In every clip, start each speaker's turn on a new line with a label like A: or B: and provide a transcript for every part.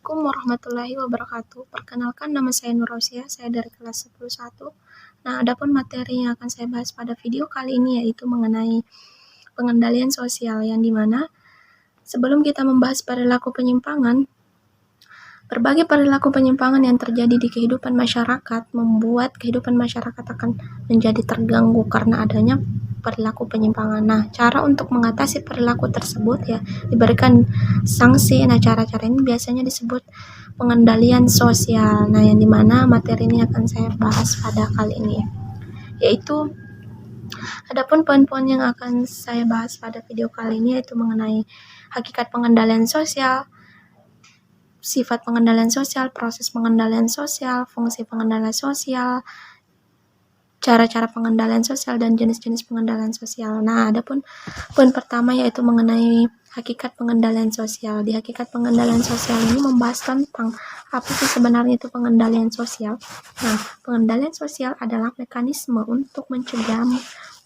A: Assalamualaikum warahmatullahi wabarakatuh. Perkenalkan, nama saya Nurausia, saya dari kelas 10.1. Nah, adapun materi yang akan saya bahas pada video kali ini yaitu mengenai pengendalian sosial, yang dimana sebelum kita membahas perilaku penyimpangan, berbagai perilaku penyimpangan yang terjadi di kehidupan masyarakat membuat kehidupan masyarakat akan menjadi terganggu karena adanya perilaku penyimpangan. Nah, cara untuk mengatasi perilaku tersebut ya diberikan sanksi. Nah, cara-cara ini biasanya disebut pengendalian sosial. Nah, yang dimana materi ini akan saya bahas pada kali ini, yaitu adapun poin-poin yang akan saya bahas pada video kali ini yaitu mengenai hakikat pengendalian sosial, sifat pengendalian sosial, proses pengendalian sosial, fungsi pengendalian sosial, cara-cara pengendalian sosial, dan jenis-jenis pengendalian sosial. Nah, adapun poin pertama yaitu mengenai hakikat pengendalian sosial. Di hakikat pengendalian sosial ini membahas tentang apa sih sebenarnya itu pengendalian sosial. Nah, pengendalian sosial adalah mekanisme untuk mencegah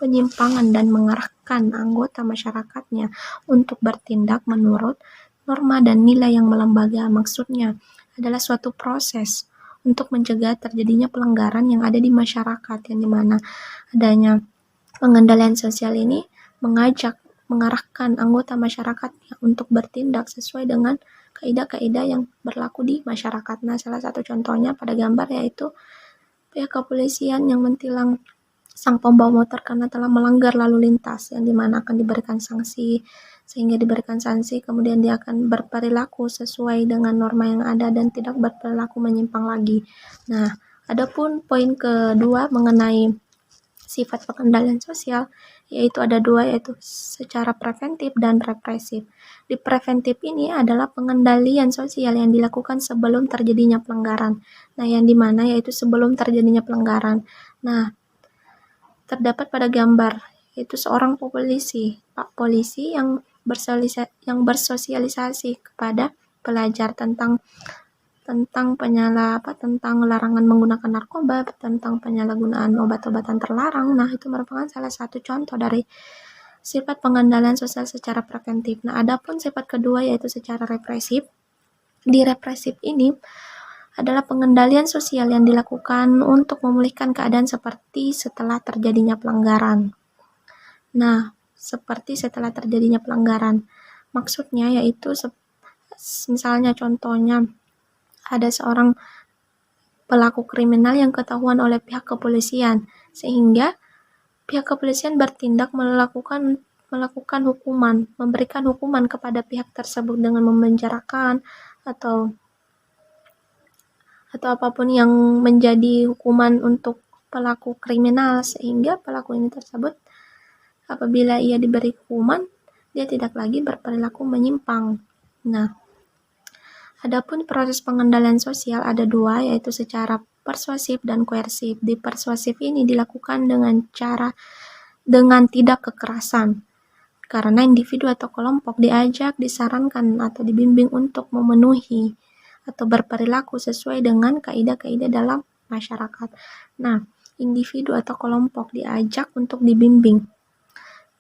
A: penyimpangan dan mengarahkan anggota masyarakatnya untuk bertindak menurut norma dan nilai yang melembaga. Maksudnya adalah suatu proses untuk mencegah terjadinya pelanggaran yang ada di masyarakat, yang dimana adanya pengendalian sosial ini mengarahkan anggota masyarakat untuk bertindak sesuai dengan kaidah-kaidah yang berlaku di masyarakat. Nah, salah satu contohnya pada gambar yaitu pihak kepolisian yang mentilang sang pembawa motor karena telah melanggar lalu lintas, yang dimana akan diberikan sanksi, sehingga diberikan sanksi kemudian dia akan berperilaku sesuai dengan norma yang ada dan tidak berperilaku menyimpang lagi. Nah, adapun poin kedua mengenai sifat pengendalian sosial, yaitu ada dua, yaitu secara preventif dan represif. Di preventif ini adalah pengendalian sosial yang dilakukan sebelum terjadinya pelanggaran. Nah, yang dimana yaitu sebelum terjadinya pelanggaran. Nah, terdapat pada gambar yaitu seorang Pak polisi yang bersosialisasi kepada pelajar tentang larangan menggunakan narkoba, tentang penyalahgunaan obat-obatan terlarang. Nah, itu merupakan salah satu contoh dari sifat pengendalian sosial secara preventif. Nah, adapun sifat kedua yaitu secara represif. Di represif ini adalah pengendalian sosial yang dilakukan untuk memulihkan keadaan seperti setelah terjadinya pelanggaran. Nah, seperti setelah terjadinya pelanggaran. Maksudnya yaitu misalnya contohnya ada seorang pelaku kriminal yang ketahuan oleh pihak kepolisian, sehingga pihak kepolisian bertindak melakukan hukuman, memberikan hukuman kepada pihak tersebut dengan memenjarakan atau apapun yang menjadi hukuman untuk pelaku kriminal, sehingga pelaku ini tersebut apabila ia diberi hukuman, dia tidak lagi berperilaku menyimpang. Nah, adapun proses pengendalian sosial ada dua, yaitu secara persuasif dan koersif. Di persuasif ini dilakukan dengan tidak kekerasan, karena individu atau kelompok diajak, disarankan, atau dibimbing untuk memenuhi atau berperilaku sesuai dengan kaidah-kaidah dalam masyarakat. Nah, individu atau kelompok diajak untuk dibimbing.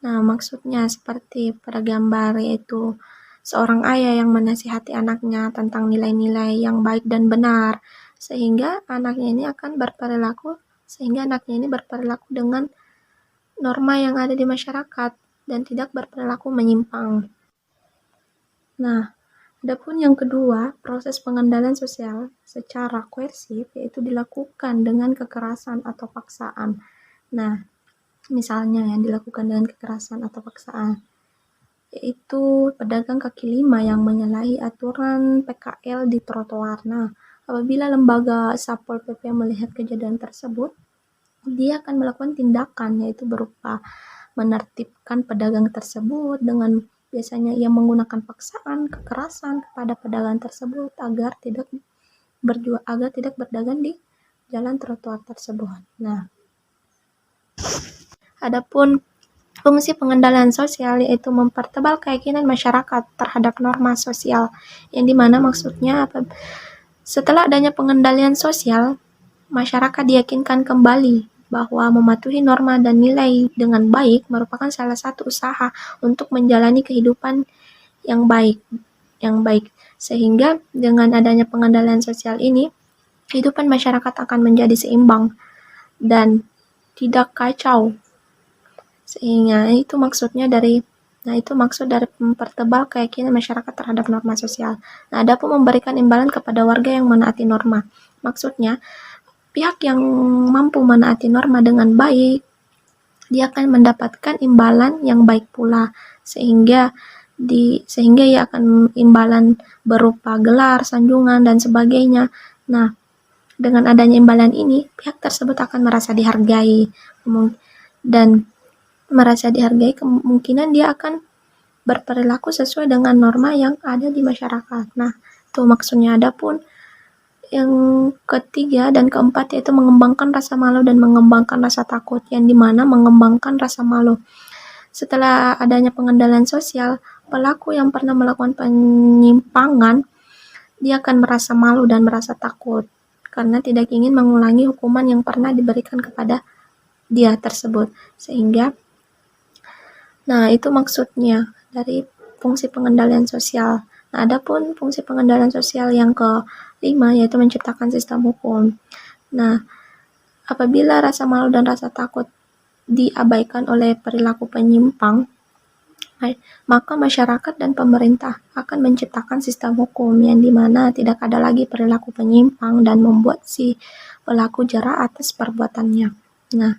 A: Nah, maksudnya seperti pada gambar yaitu seorang ayah yang menasihati anaknya tentang nilai-nilai yang baik dan benar, sehingga anaknya ini berperilaku dengan norma yang ada di masyarakat dan tidak berperilaku menyimpang. Nah, adapun yang kedua, proses pengendalian sosial secara koersif yaitu dilakukan dengan kekerasan atau paksaan. Nah, misalnya yang dilakukan dengan kekerasan atau paksaan yaitu pedagang kaki lima yang menyalahi aturan PKL di trotoar. Nah, apabila lembaga Satpol PP melihat kejadian tersebut, dia akan melakukan tindakan yaitu berupa menertibkan pedagang tersebut dengan biasanya ia menggunakan paksaan, kekerasan kepada pedagang tersebut agar tidak berdagang di jalan trotoar tersebut. Nah, adapun fungsi pengendalian sosial yaitu mempertebal keyakinan masyarakat terhadap norma sosial, yang dimana maksudnya setelah adanya pengendalian sosial, masyarakat diyakinkan kembali bahwa mematuhi norma dan nilai dengan baik merupakan salah satu usaha untuk menjalani kehidupan yang baik, yang baik. Sehingga dengan adanya pengendalian sosial ini, kehidupan masyarakat akan menjadi seimbang dan tidak kacau. Sehingga itu maksud dari mempertebal keyakinan masyarakat terhadap norma sosial. Nah, ada pun memberikan imbalan kepada warga yang menaati norma. Maksudnya, pihak yang mampu menaati norma dengan baik, dia akan mendapatkan imbalan yang baik pula, sehingga ia akan imbalan berupa gelar, sanjungan, dan sebagainya. Nah, dengan adanya imbalan ini, pihak tersebut akan merasa dihargai, dan merasa dihargai kemungkinan dia akan berperilaku sesuai dengan norma yang ada di masyarakat. Nah, itu maksudnya. Adapun yang ketiga dan keempat yaitu mengembangkan rasa malu dan mengembangkan rasa takut, yang dimana mengembangkan rasa malu. Setelah adanya pengendalian sosial, pelaku yang pernah melakukan penyimpangan, dia akan merasa malu dan merasa takut karena tidak ingin mengulangi hukuman yang pernah diberikan kepada dia tersebut. Sehingga, nah itu maksudnya dari fungsi pengendalian sosial. Nah, adapun fungsi pengendalian sosial yang kelima yaitu menciptakan sistem hukum. Nah, apabila rasa malu dan rasa takut diabaikan oleh perilaku penyimpang, maka masyarakat dan pemerintah akan menciptakan sistem hukum yang dimana tidak ada lagi perilaku penyimpang dan membuat si pelaku jera atas perbuatannya. Nah,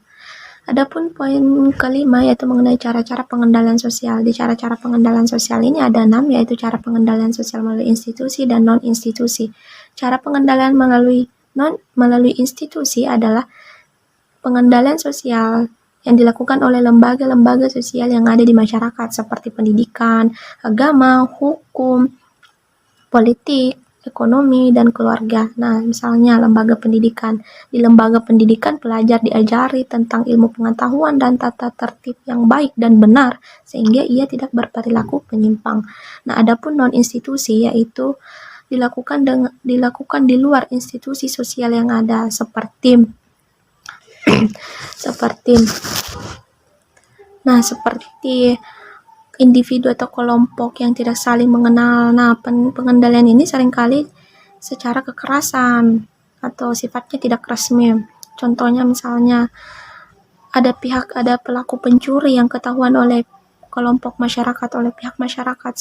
A: adapun poin kelima yaitu mengenai cara-cara pengendalian sosial. Di cara-cara pengendalian sosial ini ada 6, yaitu cara pengendalian sosial melalui institusi dan non-institusi. Cara pengendalian melalui institusi adalah pengendalian sosial yang dilakukan oleh lembaga-lembaga sosial yang ada di masyarakat seperti pendidikan, agama, hukum, politik, ekonomi, dan keluarga. Nah, misalnya lembaga pendidikan. Di lembaga pendidikan, pelajar diajari tentang ilmu pengetahuan dan tata tertib yang baik dan benar, sehingga ia tidak berperilaku penyimpang. Nah, adapun non-institusi yaitu dilakukan di luar institusi sosial yang ada seperti individu atau kelompok yang tidak saling mengenal. Nah, pengendalian ini seringkali secara kekerasan atau sifatnya tidak resmi. Contohnya misalnya ada pelaku pencuri yang ketahuan oleh kelompok masyarakat, oleh pihak masyarakat,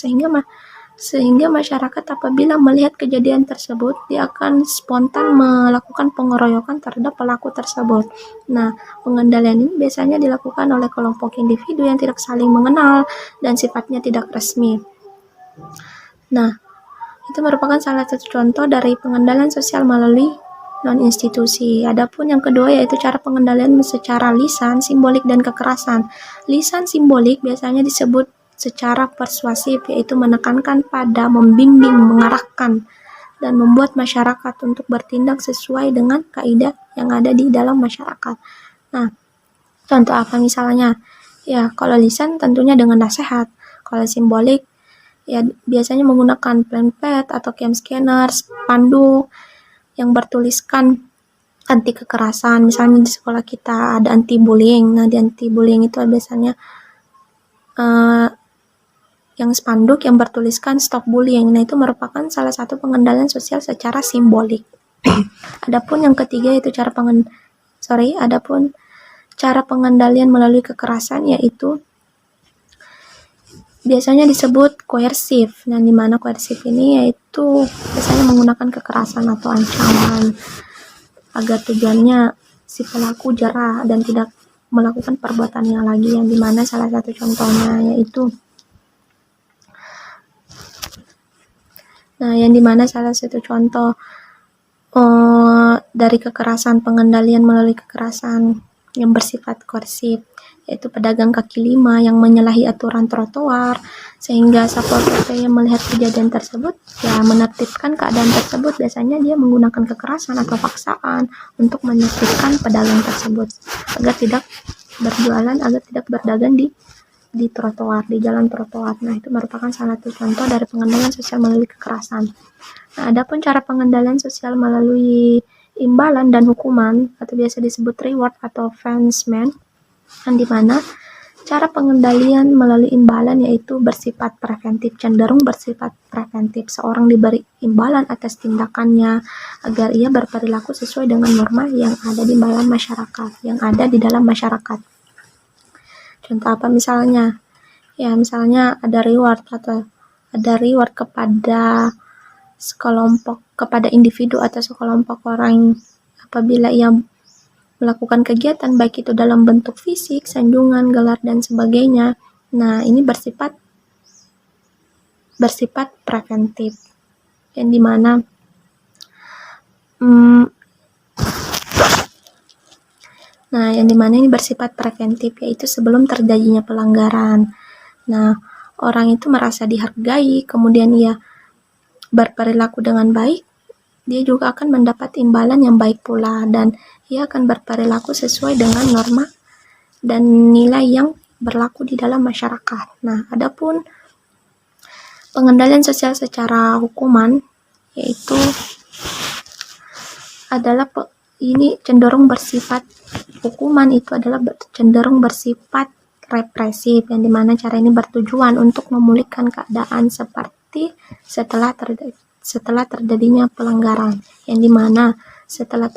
A: sehingga masyarakat apabila melihat kejadian tersebut, dia akan spontan melakukan pengeroyokan terhadap pelaku tersebut. Nah, pengendalian ini biasanya dilakukan oleh kelompok individu yang tidak saling mengenal dan sifatnya tidak resmi. Nah, itu merupakan salah satu contoh dari pengendalian sosial melalui non-institusi. Adapun yang kedua yaitu cara pengendalian secara lisan, simbolik, dan kekerasan. Lisan simbolik biasanya disebut secara persuasif, yaitu menekankan pada membimbing, mengarahkan, dan membuat masyarakat untuk bertindak sesuai dengan kaidah yang ada di dalam masyarakat. Nah, contoh apa misalnya? Ya, kalau lisan tentunya dengan nasihat. Kalau simbolik, ya biasanya menggunakan pamflet atau cam scanner, spanduk yang bertuliskan anti kekerasan. Misalnya di sekolah kita ada anti bullying. Nah, di anti bullying itu biasanya yang spanduk yang bertuliskan stop bullying. Nah, itu merupakan salah satu pengendalian sosial secara simbolik. Adapun yang ketiga yaitu cara pengendalian melalui kekerasan, yaitu biasanya disebut koersif. Nah, di mana koersif ini yaitu biasanya menggunakan kekerasan atau ancaman agar tujuannya si pelaku jera dan tidak melakukan perbuatannya lagi, yang dimana salah satu contohnya yaitu dari kekerasan, pengendalian melalui kekerasan yang bersifat koersif, yaitu pedagang kaki lima yang menyalahi aturan trotoar, sehingga Satpol PP yang melihat kejadian tersebut ya menertibkan keadaan tersebut. Biasanya dia menggunakan kekerasan atau paksaan untuk menertibkan pedagang tersebut agar tidak berjualan, agar tidak berdagang di trotoar, di jalan trotoar. Nah, itu merupakan salah satu contoh dari pengendalian sosial melalui kekerasan. Nah, adapun cara pengendalian sosial melalui imbalan dan hukuman atau biasa disebut reward atau punishment, yang dimana Cara pengendalian melalui imbalan yaitu bersifat preventif, cenderung bersifat preventif. Seorang diberi imbalan atas tindakannya agar ia berperilaku sesuai dengan norma yang ada di dalam masyarakat, Contoh apa misalnya? Ya, misalnya ada reward kepada individu atau sekelompok orang apabila ia melakukan kegiatan baik itu dalam bentuk fisik, sanjungan, gelar dan sebagainya. Nah, ini bersifat preventif, yang dimana ini bersifat preventif, yaitu sebelum terjadinya pelanggaran. Nah, orang itu merasa dihargai, kemudian ia berperilaku dengan baik, dia juga akan mendapat imbalan yang baik pula, dan ia akan berperilaku sesuai dengan norma dan nilai yang berlaku di dalam masyarakat. Nah, adapun pengendalian sosial secara hukuman, yaitu adalah ini cenderung bersifat represif, yang dimana cara ini bertujuan untuk memulihkan keadaan seperti setelah terjadinya pelanggaran, yang dimana setelah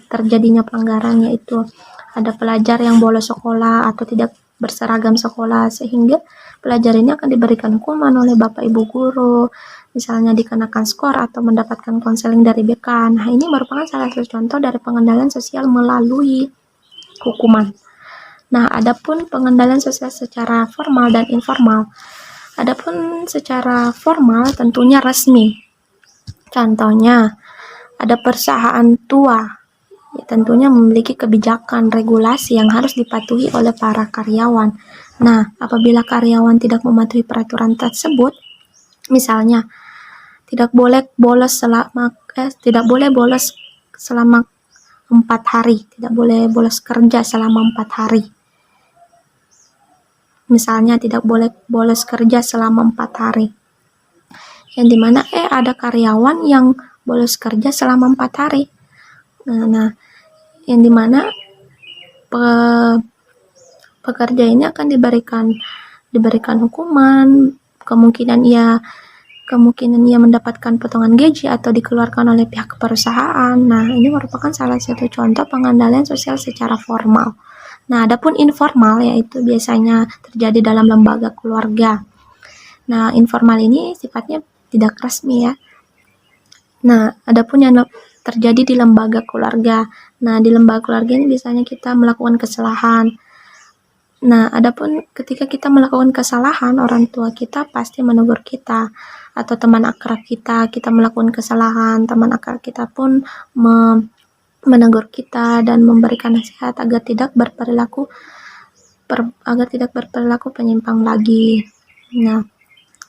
A: terjadinya pelanggaran yaitu ada pelajar yang bolos sekolah atau tidak berseragam sekolah, sehingga pelajar ini akan diberikan hukuman oleh bapak ibu guru, misalnya dikenakan skor atau mendapatkan konseling dari BK. Nah, ini merupakan salah satu contoh dari pengendalian sosial melalui hukuman. Nah, adapun pengendalian sosial secara formal dan informal. Adapun secara formal tentunya resmi. Contohnya, ada perusahaan tua, tentunya memiliki kebijakan regulasi yang harus dipatuhi oleh para karyawan. Nah, apabila karyawan tidak mematuhi peraturan tersebut, misalnya tidak boleh bolos selama 4 hari, tidak boleh bolos kerja selama 4 hari. Misalnya tidak boleh bolos kerja selama 4 hari. Yang dimana ada karyawan yang bolos kerja selama 4 hari. Nah, yang dimana pekerja ini akan diberikan hukuman, kemungkinan ia mendapatkan potongan gaji atau dikeluarkan oleh pihak perusahaan. Nah, ini merupakan salah satu contoh pengendalian sosial secara formal. Nah, adapun informal yaitu biasanya terjadi dalam lembaga keluarga. Nah, informal ini sifatnya tidak resmi ya. Nah, adapun yang terjadi di lembaga keluarga. Nah, di lembaga keluarga ini biasanya kita melakukan kesalahan. Nah, adapun ketika kita melakukan kesalahan, orang tua kita pasti menegur kita, atau teman akrab kita melakukan kesalahan, teman akrab kita pun menegur kita dan memberikan nasihat agar tidak berperilaku penyimpang lagi. Nah,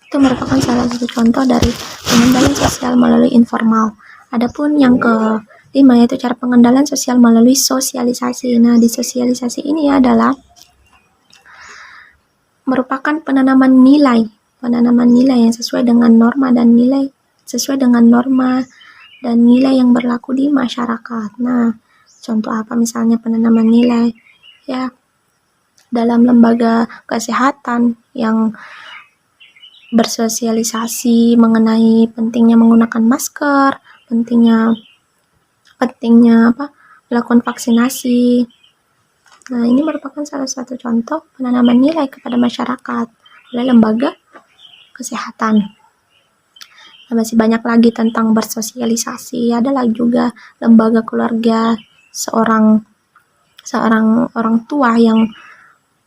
A: itu merupakan salah satu contoh dari pengendalian sosial melalui informal. Adapun yang kelima yaitu cara pengendalian sosial melalui sosialisasi. Nah, di sosialisasi ini adalah merupakan penanaman nilai yang sesuai dengan norma dan nilai yang berlaku di masyarakat. Nah, contoh apa misalnya penanaman nilai? Ya, dalam lembaga kesehatan yang bersosialisasi mengenai pentingnya menggunakan masker, pentingnya melakukan vaksinasi. Nah, ini merupakan salah satu contoh penanaman nilai kepada masyarakat oleh lembaga kesehatan. Nah, masih banyak lagi tentang bersosialisasi. Adalah juga lembaga keluarga, seorang orang tua yang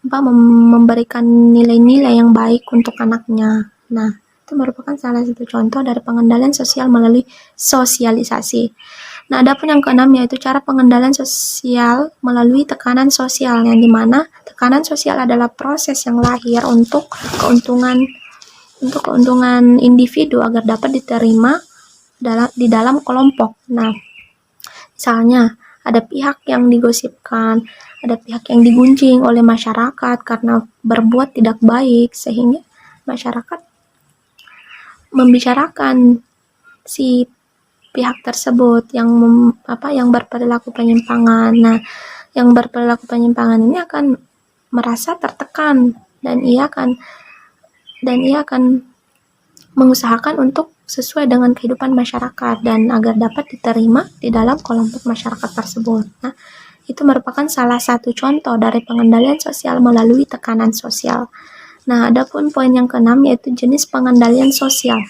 A: memberikan nilai-nilai yang baik untuk anaknya. Nah, itu merupakan salah satu contoh dari pengendalian sosial melalui sosialisasi. Nah, adapun yang keenam yaitu cara pengendalian sosial melalui tekanan sosial, yang dimana tekanan sosial adalah proses yang lahir untuk keuntungan individu agar dapat diterima di dalam kelompok. Nah, misalnya ada pihak yang digosipkan, ada pihak yang digunjing oleh masyarakat karena berbuat tidak baik, sehingga masyarakat membicarakan si pihak tersebut yang berperilaku penyimpangan. Nah, yang berperilaku penyimpangan ini akan merasa tertekan dan ia akan mengusahakan untuk sesuai dengan kehidupan masyarakat dan agar dapat diterima di dalam kelompok masyarakat tersebut. Nah, itu merupakan salah satu contoh dari pengendalian sosial melalui tekanan sosial. Nah, adapun poin yang keenam yaitu jenis pengendalian sosial.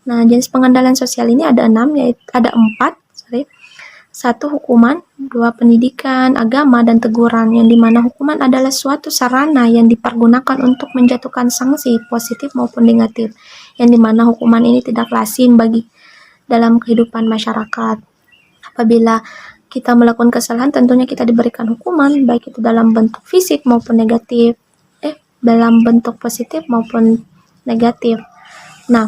A: Nah, jenis pengendalian sosial ini ada 4. Satu, hukuman. 2, pendidikan, agama, dan teguran, yang dimana hukuman adalah suatu sarana yang dipergunakan untuk menjatuhkan sanksi positif maupun negatif, yang dimana hukuman ini tidak lazim bagi dalam kehidupan masyarakat. Apabila kita melakukan kesalahan, tentunya kita diberikan hukuman, baik itu dalam bentuk fisik maupun negatif, dalam bentuk positif maupun negatif. Nah,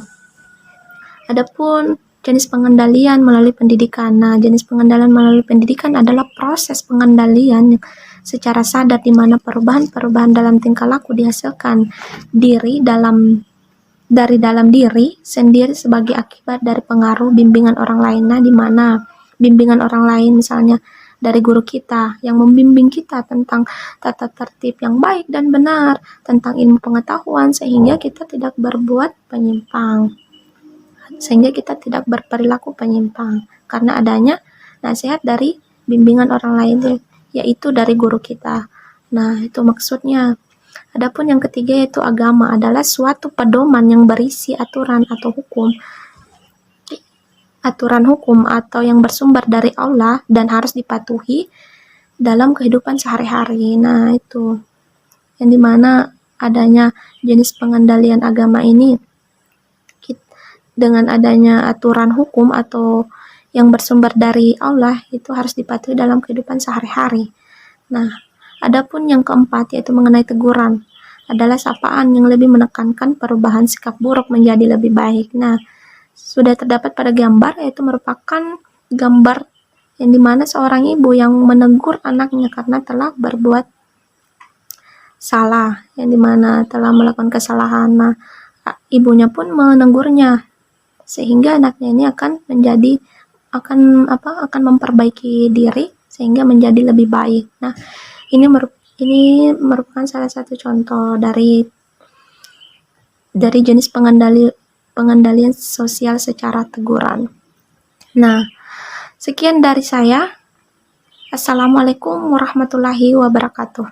A: adapun jenis pengendalian melalui pendidikan. Nah, jenis pengendalian melalui pendidikan adalah proses pengendalian secara sadar di mana perubahan-perubahan dalam tingkah laku dihasilkan dari dalam diri sendiri sebagai akibat dari pengaruh bimbingan orang lain. Nah, di mana bimbingan orang lain misalnya dari guru kita yang membimbing kita tentang tata tertib yang baik dan benar, tentang ilmu pengetahuan sehingga kita tidak berperilaku penyimpang karena adanya nasihat dari bimbingan orang lain, yaitu dari guru kita. Nah, itu maksudnya. Adapun yang ketiga yaitu agama adalah suatu pedoman yang berisi aturan hukum atau yang bersumber dari Allah dan harus dipatuhi dalam kehidupan sehari-hari. Nah, itu yang dimana adanya jenis pengendalian agama ini dengan adanya aturan hukum atau yang bersumber dari Allah itu harus dipatuhi dalam kehidupan sehari-hari. Nah, adapun yang keempat yaitu mengenai teguran adalah sapaan yang lebih menekankan perubahan sikap buruk menjadi lebih baik. Nah, sudah terdapat pada gambar, yaitu merupakan gambar yang dimana seorang ibu yang menegur anaknya karena telah berbuat salah, yang dimana telah melakukan kesalahan. Nah, ibunya pun menegurnya sehingga anaknya ini akan memperbaiki diri sehingga menjadi lebih baik. Nah, ini merupakan salah satu contoh dari jenis pengendalian sosial secara teguran. Nah, sekian dari saya. Assalamualaikum warahmatullahi wabarakatuh.